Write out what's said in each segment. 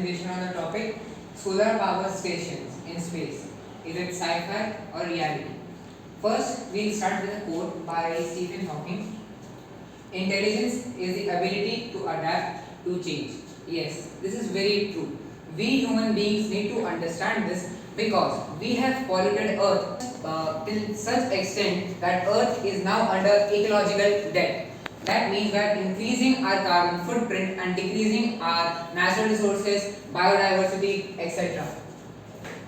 presentation on the topic solar power stations in space. Is it sci-fi or reality? First, we'll start with a quote by Stephen Hawking. Intelligence is the ability to adapt to change. Yes, this is very true. We human beings need to understand this because we have polluted Earth till such extent that Earth is now under ecological debt. That means that increasing our carbon footprint and decreasing our natural resources, biodiversity, etc.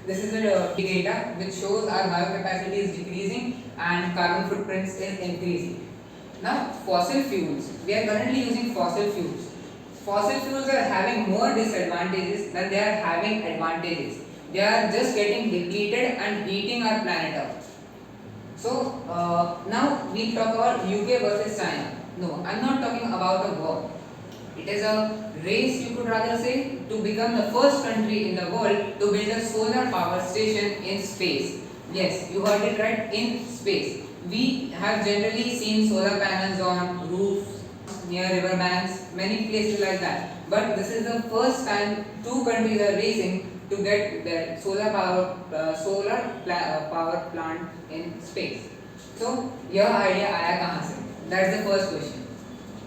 This is the data which shows our biocapacity is decreasing and carbon footprints is increasing. Now, fossil fuels. We are currently using fossil fuels. Fossil fuels are having more disadvantages than they are having advantages. They are just getting depleted and heating our planet up. So, now we talk about UK versus China. No, I am not talking about a war. It is a race, you could rather say, to become the first country in the world to build a solar power station in space. Yes, you heard it right, in space. We have generally seen solar panels on roofs, near river banks, many places like that. But this is the first time two countries are racing to get their solar power plant in space. So, your idea आया कहाँ से? That's the first question.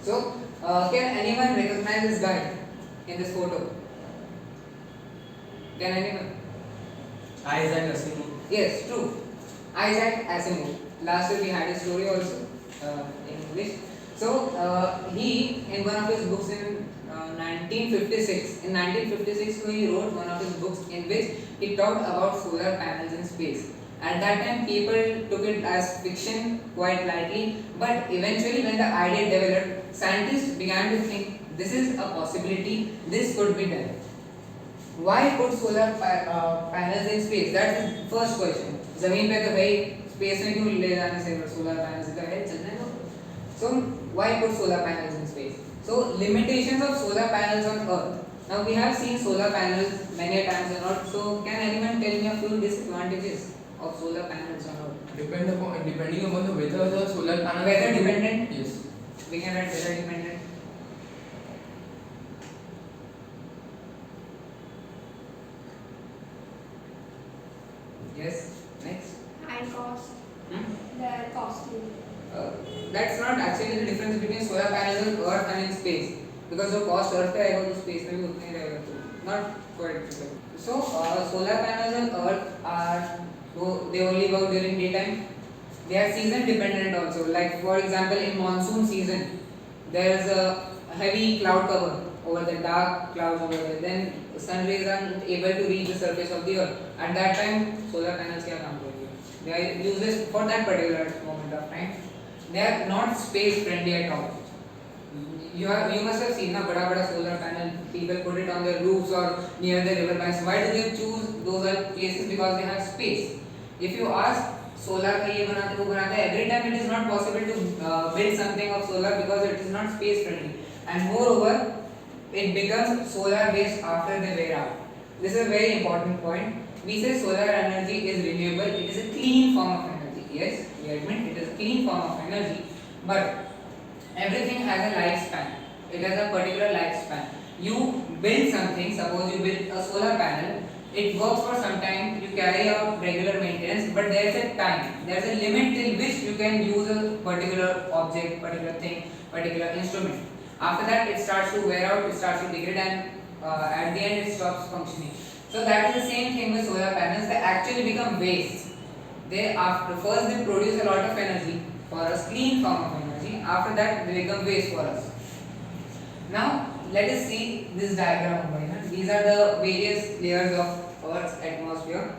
So, can anyone recognize this guy in this photo? Can anyone? Isaac Asimov. Yes, true. Isaac Asimov. Last week we had a story also in English. So he, in one of his books in 1956, he wrote one of his books in which he talked about solar panels in space. At that time, people took it as fiction quite lightly, but eventually, when the idea developed, scientists began to think this is a possibility, this could be done. Why put solar panels in space? That's the first question. जमीन पे तो भाई space में क्यों ले जाने से solar panels का है चलने दो. So why put solar panels in space? So limitations of solar panels on Earth. Now we have seen solar panels many times on Earth. So can anyone tell me a few disadvantages of solar panels on Earth? Depending upon the weather, the solar panel. Weather dependent. Yes. We can write weather dependent. Yes. Next. And cost. Hmm? They are costly. That's not actually the difference between solar panels on Earth and in space, because the cost Earth पे आएगा तो space में भी उतना ही रहेगा, तो not quite different. So solar panels on Earth are, so they only work during daytime. They are season dependent also. Like for example, in monsoon season, there is a heavy cloud cover over the dark clouds over there. Then sun rays are not able to reach the surface of the Earth. At that time, solar panels क्या काम करेंगे? They are useless for that particular moment of time. They are not space friendly at all. You must have seen na bada solar panel. People put it on their roofs or near the river banks. Why do they choose those places? Because they have space. If you ask solar का ये बनाते वो बनाते, every time it is not possible to build something of solar because it is not space friendly. And moreover, it becomes solar based after they wear out. This is a very important point. We say solar energy is renewable. It is a clean form of energy. Yes, we admit it is a clean form of energy, but everything has a lifespan. It has a particular lifespan. You build something, suppose you build a solar panel, it works for some time, you carry out regular maintenance, but there is a time, there is a limit till which you can use a particular object, particular thing, particular instrument. After that it starts to wear out, it starts to degrade, and at the end it stops functioning. So that is the same thing with solar panels. They actually become waste. First they produce a lot of energy for us, clean form of energy. After that they become waste for us. Now let us see this diagram. These are the various layers of Earth's atmosphere.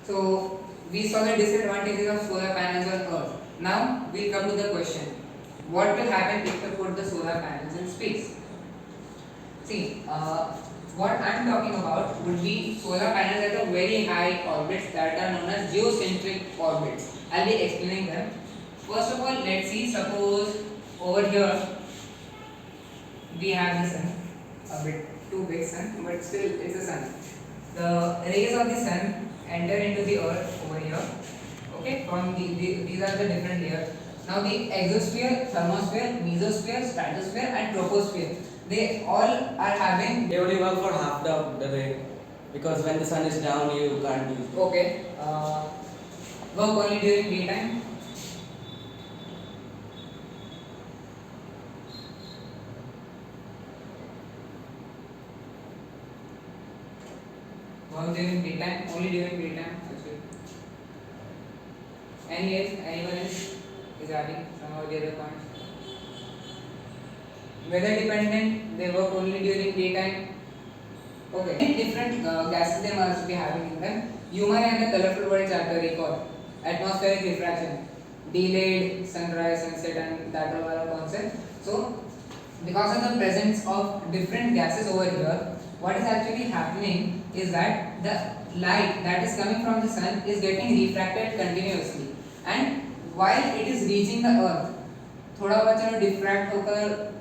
So we saw the disadvantages of solar panels on Earth. Now we come to the question: what will happen if we put the solar panels in space? See, what I am talking about would be solar panels at a very high orbits that are known as geocentric orbits. I will be explaining them. First of all, let's see, suppose over here we have the sun, a bit too big sun, but still it's a sun. The rays of the sun enter into the earth over here. Okay, from these are the different layers. Now the exosphere, thermosphere, mesosphere, stratosphere and troposphere. they all are having. They only work for half the day because when the sun is down, you can't use it. Okay. Work only during daytime. Work during daytime. Only during daytime. Actually. Anyone else is adding some of the other points? Weather dependent. They work only during daytime. Okay. Different gases they must be having in them. Humor and the colorful words are to recall. Atmospheric refraction, delayed sunrise, sunset, and that all are a concept. So, because of the presence of different gases over here, what is actually happening is that the light that is coming from the sun is getting refracted continuously, and while it is reaching the earth, थोड़ा बहुत चलो diffract होकर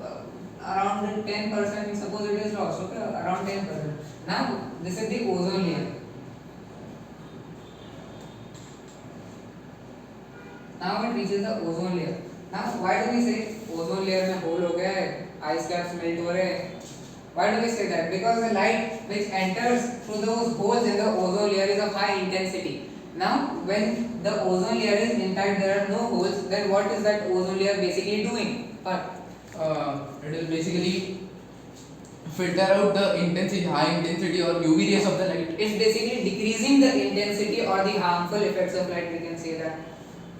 around 10%, suppose it is lost, okay, around 10%. Now this is the ozone layer. Now it reaches the ozone layer. Now why do we say ozone layer में hole हो गया है, ice caps melt हो रहे हैं? Why do we say that? Because the light which enters through those holes in the ozone layer is of high intensity. Now when the ozone layer is intact, there are no holes, then what is that ozone layer basically doing? It will basically filter out the intensity, high intensity or UV rays of the light. It's basically decreasing the intensity or the harmful effects of light, we can say that.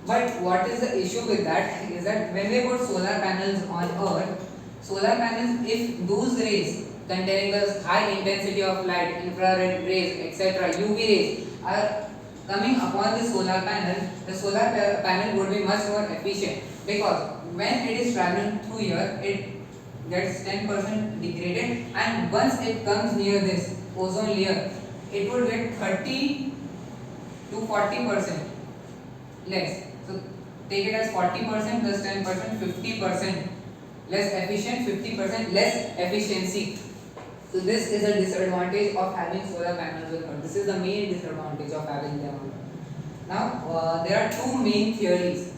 But what is the issue with that is that when we put solar panels on earth, solar panels, if those rays containing the high intensity of light, infrared rays, etc., UV rays are coming upon the solar panel, the solar panel would be much more efficient, because when it is traveling through here, it gets 10% degraded, and once it comes near this ozone layer, it would get 30 to 40% less. So take it as 40% plus 10%, 50% less efficient, 50% less efficiency. So this is a disadvantage of having solar panels on Earth. This is the main disadvantage of having them on Earth. Now there are two main theories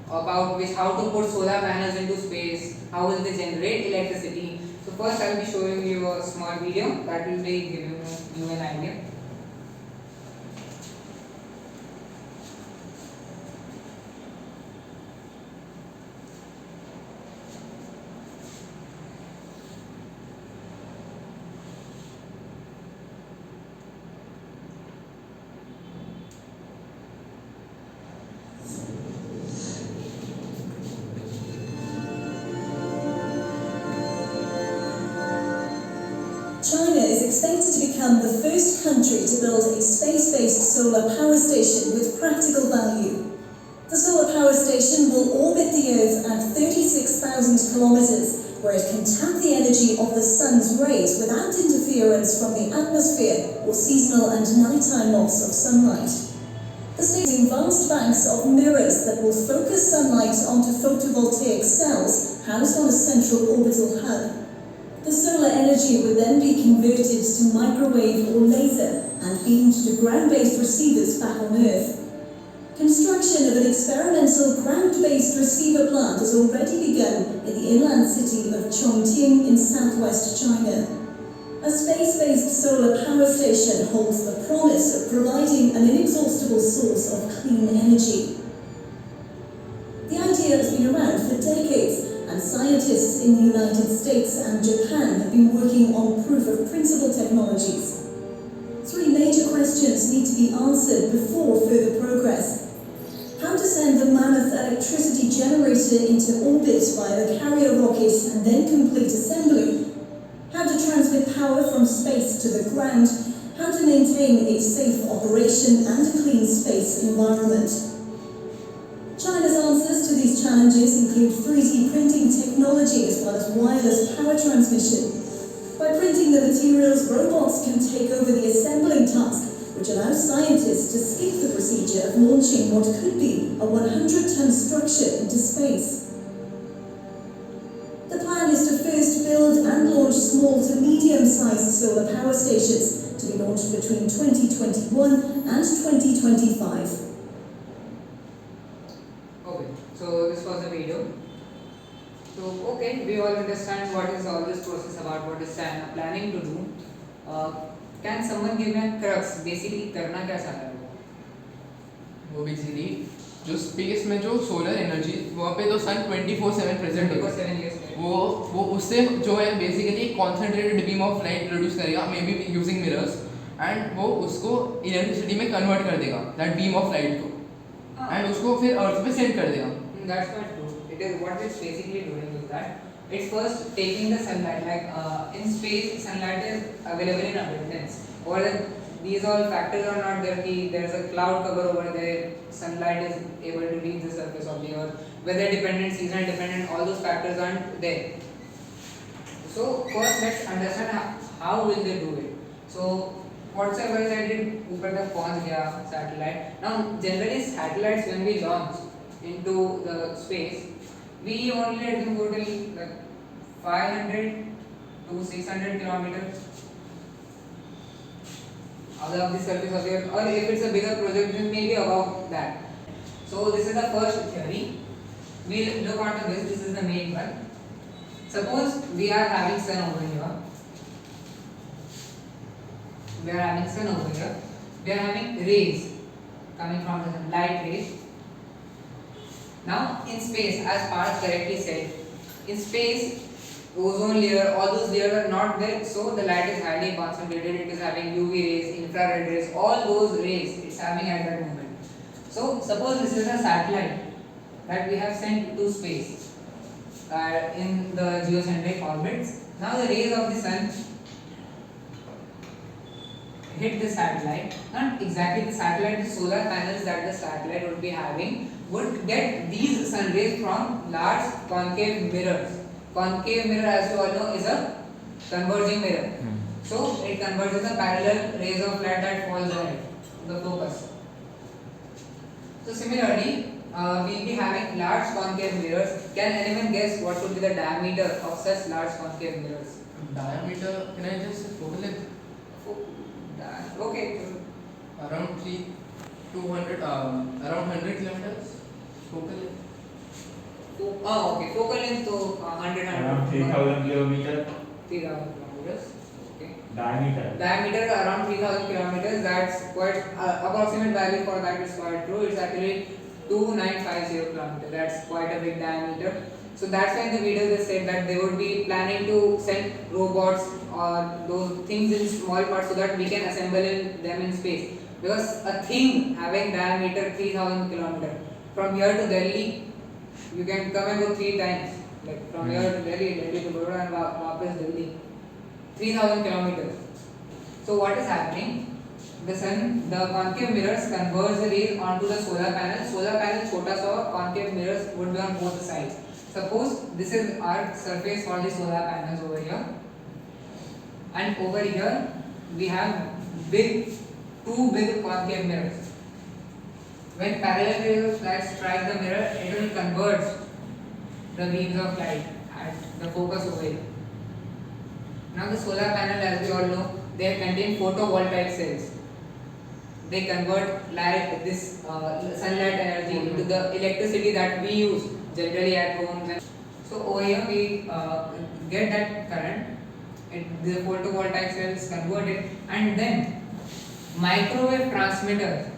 about which how to put solar panels into space, how will they generate electricity. So first I will be showing you a small video that will be giving you an idea. China is expected to become the first country to build a space-based solar power station with practical value. The solar power station will orbit the Earth at 36,000 kilometers, where it can tap the energy of the sun's rays without interference from the atmosphere or seasonal and nighttime loss of sunlight. The station vast banks of mirrors that will focus sunlight onto photovoltaic cells housed on a central orbital hub. The solar energy would then be converted to microwave or laser and beamed to ground-based receivers back on Earth. Construction of an experimental ground-based receiver plant has already begun in the inland city of Chongqing in southwest China. A space-based solar power station holds the promise of providing an inexhaustible source of clean energy. The idea has been around for decades, and scientists in the United States and Japan have been working on proof-of-principle technologies. Three major questions need to be answered before further progress. How to send the mammoth electricity generator into orbit via the carrier rocket and then complete assembly. How to transmit power from space to the ground. How to maintain a safe operation and a clean space environment. China's answers to these challenges include 3D printing technology as well as wireless power transmission. By printing the materials, robots can take over the assembling task, which allows scientists to skip the procedure of launching what could be a 100-ton structure into space. The plan is to first build and launch small to medium-sized solar power stations to be launched between 2021 and 2025. Okay, so this was the video. So okay, we all understand what is all this process about, what is China planning to do. Can someone give me a crux? Basically करना क्या चाह रहा है वो? वो basically जो space में जो सोलर एनर्जी वहाँ पे तो सन 24/7 प्रेजेंट होता है 7 years later. वो उससे जो है basically concentrated beam of light produce करेगा may be using mirrors and वो उसको इलेक्ट्रिसिटी में कन्वर्ट कर देगा दैट बीम ऑफ लाइट को एंड उसको फिर अर्थ पे सेंड कर देगा. That's not true. It is what it's basically doing is that it's first taking the sunlight. Like in space, sunlight is available in abundance. Or these all factors are not there. Ki there's a cloud cover over there. Sunlight is able to reach the surface of the earth. Weather dependent, seasonal dependent, all those factors aren't there. So first, let's understand how will they do it. So whatsoever is I did, ऊपर तक पहुंच गया satellite. Now generally satellites when we launch into the space, we only let them go till like 500 to 600 kilometers above the surface of the earth, or if it's a bigger project then maybe above that. So this is the first theory. We'll look onto this. This is the main one. Suppose we are having sun over here. We are having sun over here. We are having rays coming from the sun, light rays. Now in space, as Parth correctly said, in space ozone layer, all those layers are not there, so the light is highly concentrated. It is having UV rays, infrared rays, all those rays it's having at that moment. So suppose this is a satellite that we have sent to space in the geocentric orbits. Now the rays of the sun hit the satellite, not exactly the satellite, the solar panels that the satellite would be having would get these sun rays from large concave mirrors. Concave mirror, as you all know, is a converging mirror. So it converges the parallel rays of light that falls on it, the focus. So similarly, we'll be having large concave mirrors. Can anyone guess what would be the diameter of such large concave mirrors? Diameter, can I just say focal length? Okay. Around 200, around 100 kilometers. Focal length. Okay. Focal length to 100. Around 3000 kilometers. 3000 kilometers. Okay. Diameter Around 3000 kilometers. That's quite approximate value for that is quite true. It's actually 2950 kilometers. That's quite a big diameter. So that's why in the video they said that they would be planning to send robots or those things in small parts so that we can assemble them in space. Because a thing having diameter 3000 kilometers from here to Delhi, you can come and go 3 times. Like from here to Delhi, Delhi to Baroda and वापस Delhi. 3000 kilometers. So what is happening? The sun, the concave mirrors converge the rays onto the solar panel. Solar panel छोटा सा, concave mirrors would be on both sides. Suppose this is our surface for the solar panels over here, and over here we have two big concave mirrors. When parallel rays of light strike the mirror, it will converge the beams of light at the focus over here. Now the solar panel, as we all know, they contain photovoltaic cells. They convert light, this sunlight energy into the electricity that we use generally at homes. And so over here we get that current. The photovoltaic cells convert it, and then microwave transmitters.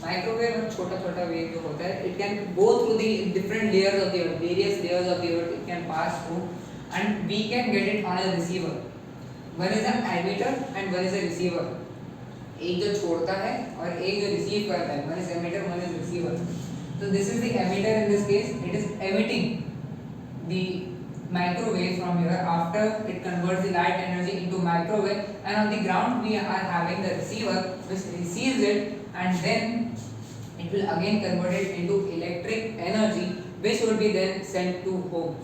Microwave छोटा छोटा wave जो होता है, it can go through the different layers of the earth, various layers of the earth. It can pass through, and we can get it on a receiver. One is an emitter and one is a receiver. एक जो छोड़ता है और एक जो receive करता है. One is emitter, one is receiver. So this is the emitter in this case. It is emitting the microwave from here after it converts the light energy into microwave, and on the ground we are having the receiver which receives it, and then it will again convert it into electric energy which would be then sent to homes.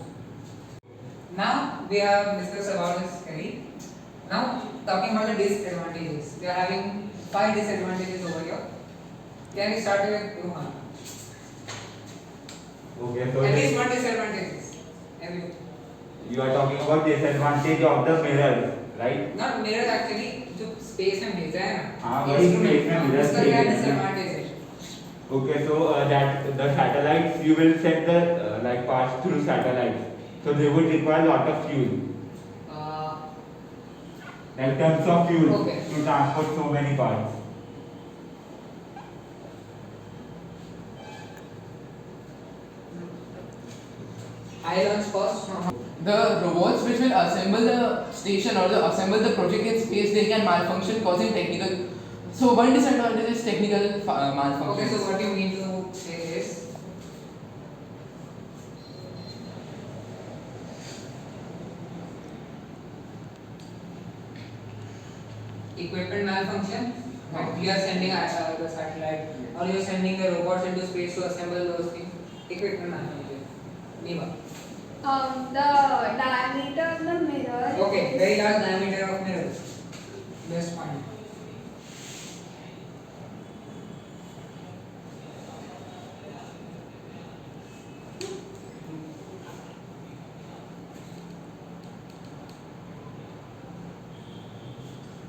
Now we have discussed about this theory. Now talking about the disadvantages. We are having 5 disadvantages over here. Can we start with Rohan? Okay, so At least one disadvantages. you are talking about disadvantage of the mirror, right? Not mirror actually, जो space में भेजा है ना. हाँ, वही space में mirror उसका क्या भेजा है. disadvantage है? Okay, so that the satellites you will set the like pass through satellites. So they would require a lot of fuel. Like tons of fuel Okay. to transport so many parts. High launch cost. The robots which will assemble the station or assemble the project in space, they can malfunction causing technical. So one disadvantage is technical malfunction. Okay, so what you mean to say is equipment malfunction. Like you are sending the satellite or you are sending the robots into space to assemble those things. Equipment malfunction. Neva. The diameter of the mirror. Okay, very large diameter of mirrors. Best point.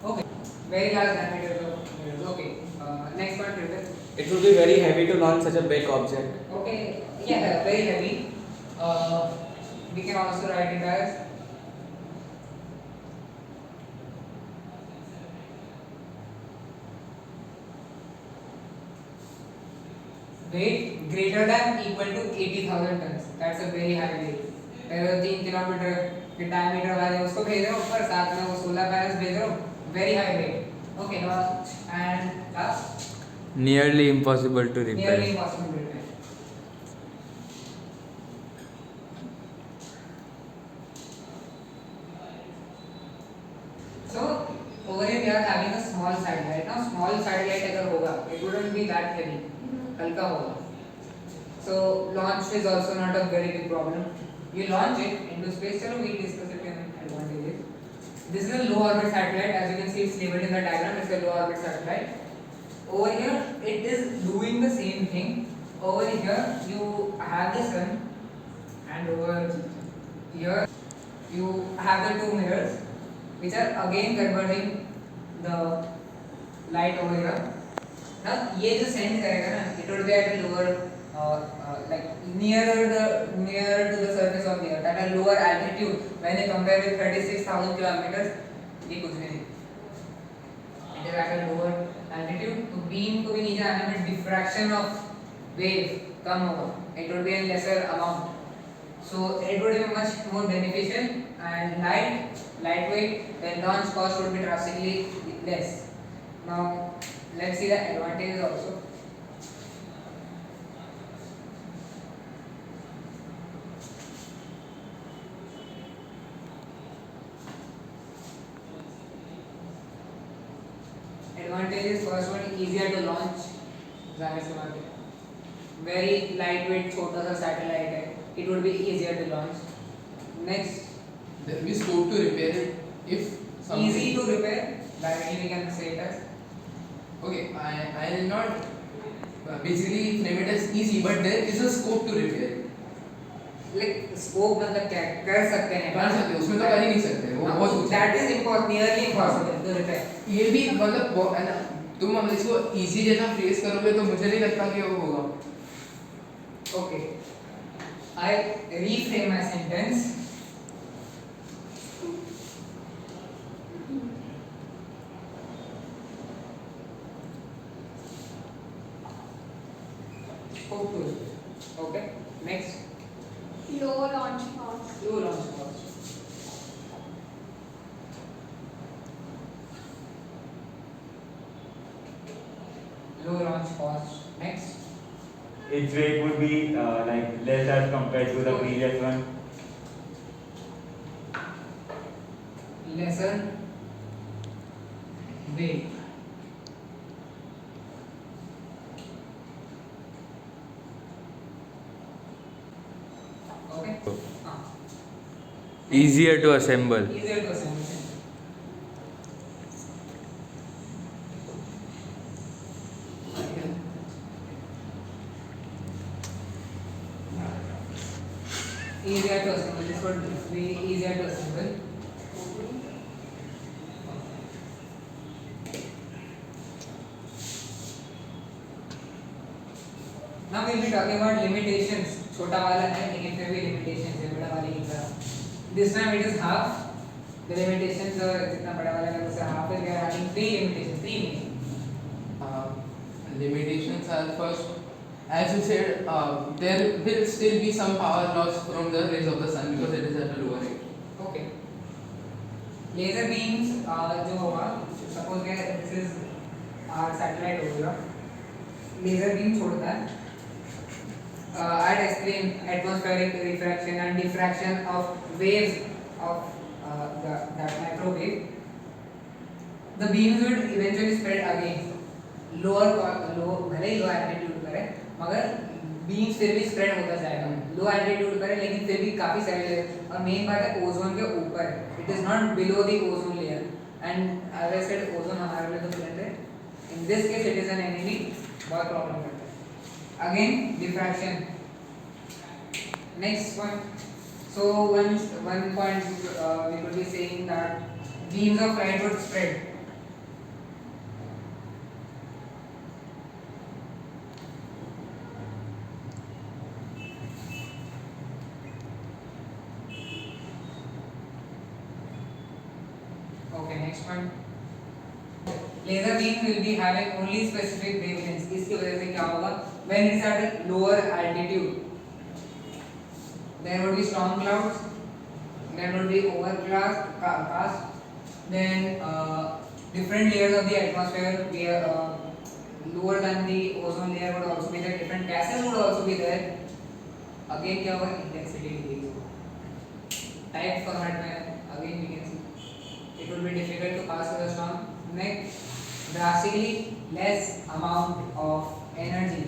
Okay, very large diameter of mirrors. Okay, next one, Tripit. It would be very heavy to launch such a big object. Okay, yeah, very heavy. We can also write it as weight greater than equal to 80,000 tons. That's a very high weight. अगर 3 kilometre के diameter वाले उसको भेज रहे हो ऊपर साथ में वो सोलर पैनल्स भेज रहे हो very high weight. Okay, and last Nearly impossible to repair. nearly impossible to repair. So over here we are having a small satellite. Now small satellite अगर होगा, it wouldn't be that heavy. हल्का होगा. So launch is also not a very big problem. You launch it into space. चलो we discuss it in advantages. This is a low orbit satellite. As you can see, it's labeled in the diagram. It's a low orbit satellite. Over here, it is doing the same thing. Over here, you have the sun, and over here, you have the two mirrors, which are again converting the light over here. Now, ये जो send करेगा ना, it would be at a lower, like nearer to the surface of the earth, at a lower altitude. When they compare with 36,000 kilometers, ये कुछ भी नहीं. It is at a lower altitude. तो beam को भी नीचे आने में diffraction of wave कम होगा. It would be a lesser amount. So it would be much more beneficial and lightweight. The launch cost would be drastically less. Now let's see the advantages also. Advantages, first one, easier to launch. जाहिर सी बात है. Very lightweight छोटा सा satellite है. It would be easier to launch. Next, There will be scope to repair it if something. easy to repair. Directly we can say it as. Okay, I will not basically frame it as easy, but there is a scope to repair it. Like scope मतलब क्या कर सकते हैं. कर सकते हैं, उसमें तो कर ही नहीं सकते, वो बहुत ऊंचा है. That is nearly impossible to repair. ये भी मतलब है ना, तुम अब इसको easy जैसा phrase करोगे तो मुझे नहीं लगता कि वो होगा. Okay. I reframe my sentence. Scope to repair. Okay. Next, Low launch cost. low launch cost. Low launch cost. Next, Its weight would be like less as compared to the previous one. lesser weight. Okay. Easier to assemble. Easier to assemble. Easier to assemble. This would be easier to assemble. Now we'll be talking about limitations. छोटा वाला है लेकिन फिर भी limitations है बड़ा वाले की तरह. This time it is half. The limitations are जितना बड़ा वाला है उससे half is we are having three limitations, three main. Limitations are first, as you said, there will still be some power loss from the rays of the sun because it is at a lower rate. Okay. Laser beams जो होगा, suppose that this is our satellite होगा. Laser beam छोड़ता है. I'd explain atmospheric refraction and diffraction of waves of that microwave. The beams would eventually spread again. Lower भले ही low altitude पर है, मगर beams फिर भी spread होता जाएगा. Low altitude पर है, लेकिन फिर भी काफी सारे layer. और main बात है ओजोन के ऊपर है. It is not below the ozone layer. And as I said, ozone हमारे लिए तो friend है. In this case, it is an enemy. बहुत problem करता है. Again, diffraction. Next one. So one point we could be saying that beams of light would spread. Okay, next one. Laser beam will be having only specific wavelengths. इसकी वजह से क्या होगा? When it is at a lower altitude, there would be storm clouds, there would be overcast, then different layers of the atmosphere would be lower than the ozone layer would also be there, different gases would also be there. Again क्या होगा? Intensity decrease होगा. Type format में again we can see it would be difficult to pass through the storm. Next, drastically less amount of energy.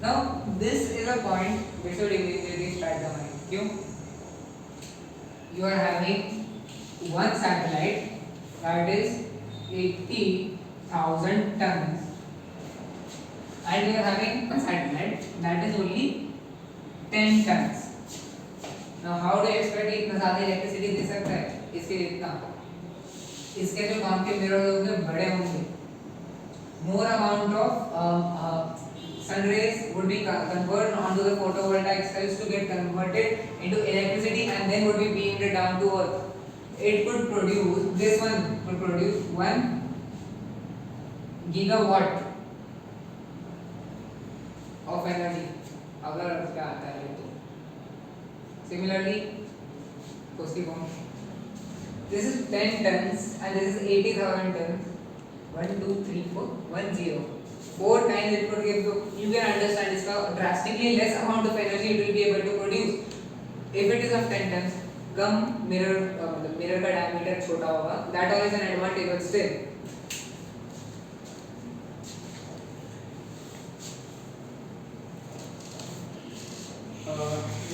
Now this is a point which should immediately strike the mind. क्यों? You are having one satellite that is 80,000 tons, and you are having one satellite that is only 10 tons. Now how do you expect कि इतना ज़्यादा electricity दे सकता है? इसके लिए इतना, इसके जो काम के मिरर होंगे बड़े होंगे. More amount of sun rays would be converted onto the photovoltaic cells to get converted into electricity and then would be beamed down to earth. It could produce, this one would produce 1 gigawatt of energy. अगर क्या आता है तो similarly उसकी bomb, this is 10 tons and this is 80,000 tons. 1 2 3 4 1 0 4 times it could give. So you can understand इसका drastically less amount of energy it will be able to produce. If it is of 10 tons, come mirror का diameter छोटा होगा. That all is an advantage, but still.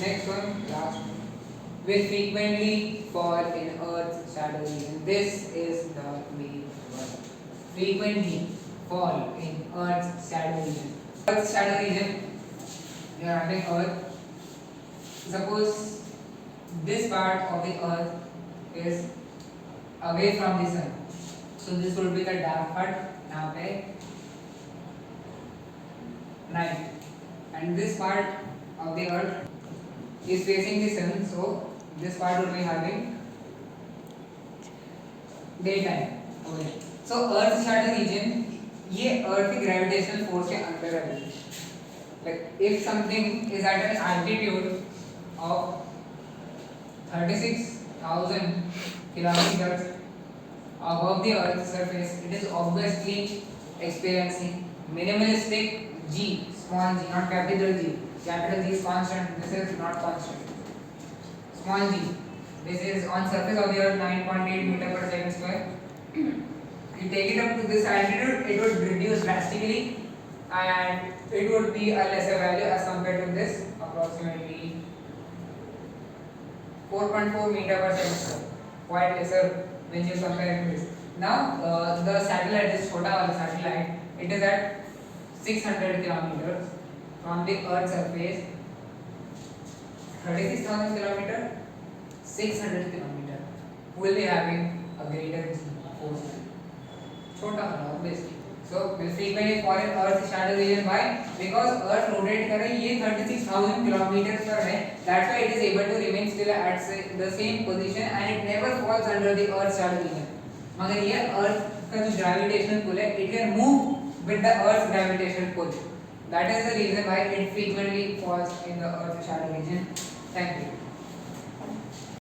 Next one, last one. Will frequently fall in Earth's shadow region. This is the main one. Frequently fall in Earth's shadow region. Earth's shadow region, you are having Earth. Suppose this part of the Earth is away from the sun. So this would be the dark part. यहाँ पे night. And this part of the Earth is facing the sun. So this part would be having daytime. Okay. So Earth's shadow region, ये Earth की gravitational force के अंदर है. Like if something is at an altitude of 36,000 kilometers above the Earth's surface, it is obviously experiencing minimalistic G, small g, not capital G. Capital G is constant. This is not constant. Small g. This is on surface of the Earth 9.8 meter per second square. You take it up to this altitude, it would reduce drastically, and it would be a lesser value as compared to this, approximately 4.4 meter per second square. Quite lesser when you compare to this. Now the satellite, this छोटा वाला satellite, it is at 600 kilometers from the Earth's surface. 36,000 kilometers, 600 kilometers. Will be having a greater force. छोटा वाला obviously. So will frequently fall in Earth's shadow region. Why? Because Earth rotate कर रही है, ये 36,000 kilometers पर है. That's why it is able to remain remains still at the same position and it never falls under the earth's shadow region. मगर ये अर्थ का जो gravitational pull है, it can move with the earth's gravitational pull. That is the reason why it frequently falls in the earth's shadow region. Thank you.